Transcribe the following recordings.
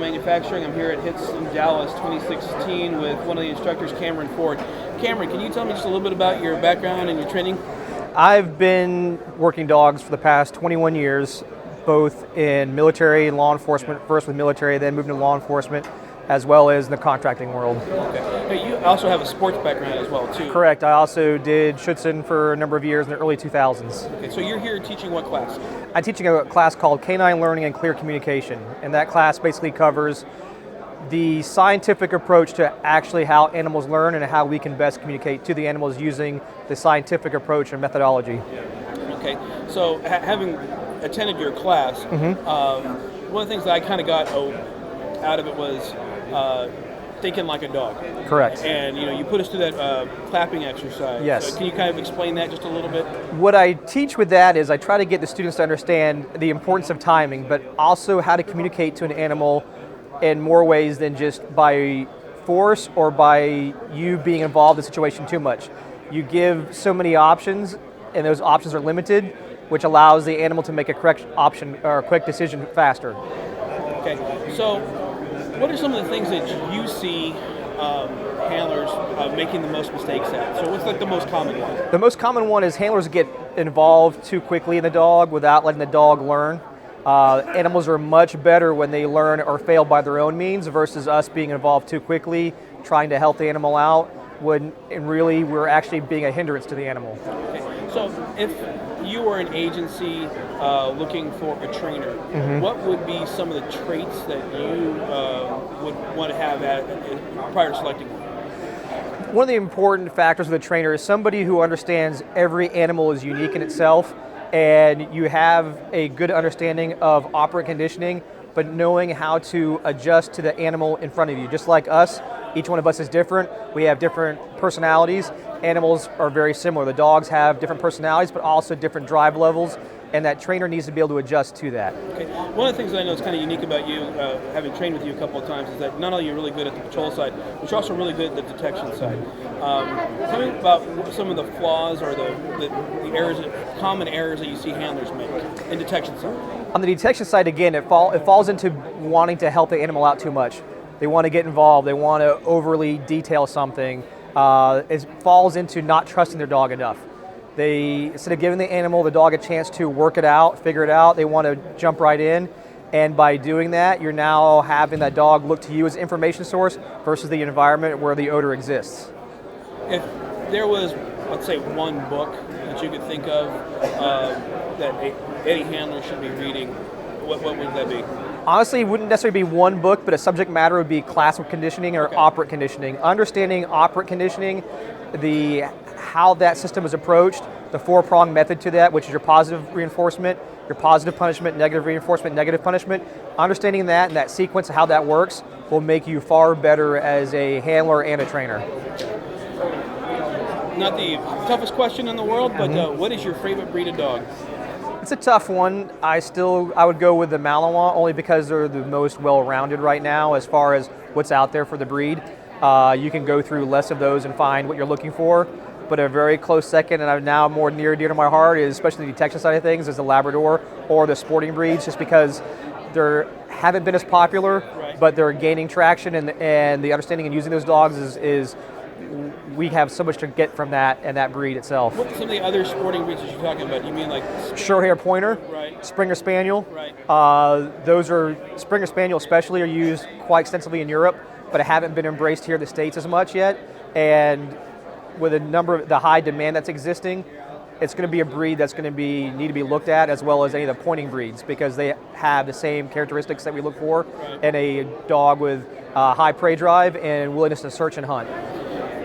Manufacturing. I'm here at HITS in Dallas 2016 with one of the instructors, Cameron Ford. Cameron, can you tell me just a little bit about your background and your training? I've been working dogs for the past 21 years, both in military and law enforcement, first with military, then moved into law enforcement, as well as in the contracting world. Okay. Hey, you also have a sports background as well, too. Correct. I also did Schützen for a number of years in the early 2000s. Okay, so you're here teaching what class? I'm teaching a class called Canine Learning and Clear Communication, and that class basically covers the scientific approach to actually how animals learn and how we can best communicate to the animals using the scientific approach and methodology. Okay, so having attended your class, one of the things that I kind of got out of it was thinking like a dog. Correct. And you put us through that clapping exercise. Yes. So can you kind of explain that just a little bit? What I teach with that is I try to get the students to understand the importance of timing, but also how to communicate to an animal in more ways than just by force or by you being involved in the situation too much. You give so many options, and those options are limited, which allows the animal to make a correct option or a quick decision faster. Okay, so what are some of the things that you see handlers making the most mistakes at? So what's like the most common one? The most common one is handlers get involved too quickly in the dog without letting the dog learn. Animals are much better when they learn or fail by their own means versus us being involved too quickly, trying to help the animal out, when really we're actually being a hindrance to the animal. Okay. So if you were an agency looking for a trainer, what would be some of the traits that you would want to have prior to selecting one? One of the important factors of the trainer is somebody who understands every animal is unique in itself, and you have a good understanding of operant conditioning, but knowing how to adjust to the animal in front of you. Just like us, each one of us is different. We have different personalities. Animals are very similar. The dogs have different personalities, but also different drive levels, and that trainer needs to be able to adjust to that. Okay. One of the things that I know is kind of unique about you, having trained with you a couple of times, is that not only you're really good at the patrol side, but you're also really good at the detection side. Tell me about some of the flaws or the errors, common errors that you see handlers make in detection side. On the detection side, again, it falls into wanting to help the animal out too much. They want to get involved. They want to overly detail something. It falls into not trusting their dog enough. Instead of giving the animal, the dog, a chance to work it out, figure it out, they want to jump right in. And by doing that, you're now having that dog look to you as an information source versus the environment where the odor exists. If there was, let's say, one book that you could think of that any handler should be reading, what would that be? Honestly, it wouldn't necessarily be one book, but a subject matter would be classical conditioning or operant conditioning. Understanding operant conditioning, how that system is approached, the four-pronged method to that, which is your positive reinforcement, your positive punishment, negative reinforcement, negative punishment. Understanding that and that sequence of how that works will make you far better as a handler and a trainer. Not the toughest question in the world, but what is your favorite breed of dog? It's a tough one. I would go with the Malinois only because they're the most well-rounded right now as far as what's out there for the breed. You can go through less of those and find what you're looking for, but a very close second, and I'm now more near and dear to my heart, is especially the detection side of things, is the Labrador or the sporting breeds, just because they haven't been as popular, but they're gaining traction, and the understanding in using those dogs is we have so much to get from that and that breed itself. What are some of the other sporting breeds that you're talking about? You mean like short-hair pointer, Springer Spaniel. Those are Springer Spaniel especially are used quite extensively in Europe, but haven't been embraced here in the States as much yet. And with the high demand that's existing, it's going to be a breed that's going to need to be looked at, as well as any of the pointing breeds, because they have the same characteristics that we look for in a dog with high prey drive and willingness to search and hunt.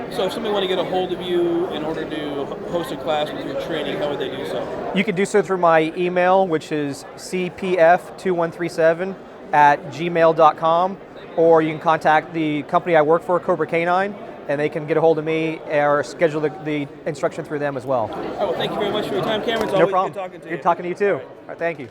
So if somebody want to get a hold of you in order to host a class with your training, how would they do so? You can do so through my email, which is cpf2137@gmail.com, or you can contact the company I work for, Cobra Canine, and they can get a hold of me or schedule the instruction through them as well. All right, well, thank you very much for your time, Cameron. It's always good talking to you. Good talking to you too. All right, thank you.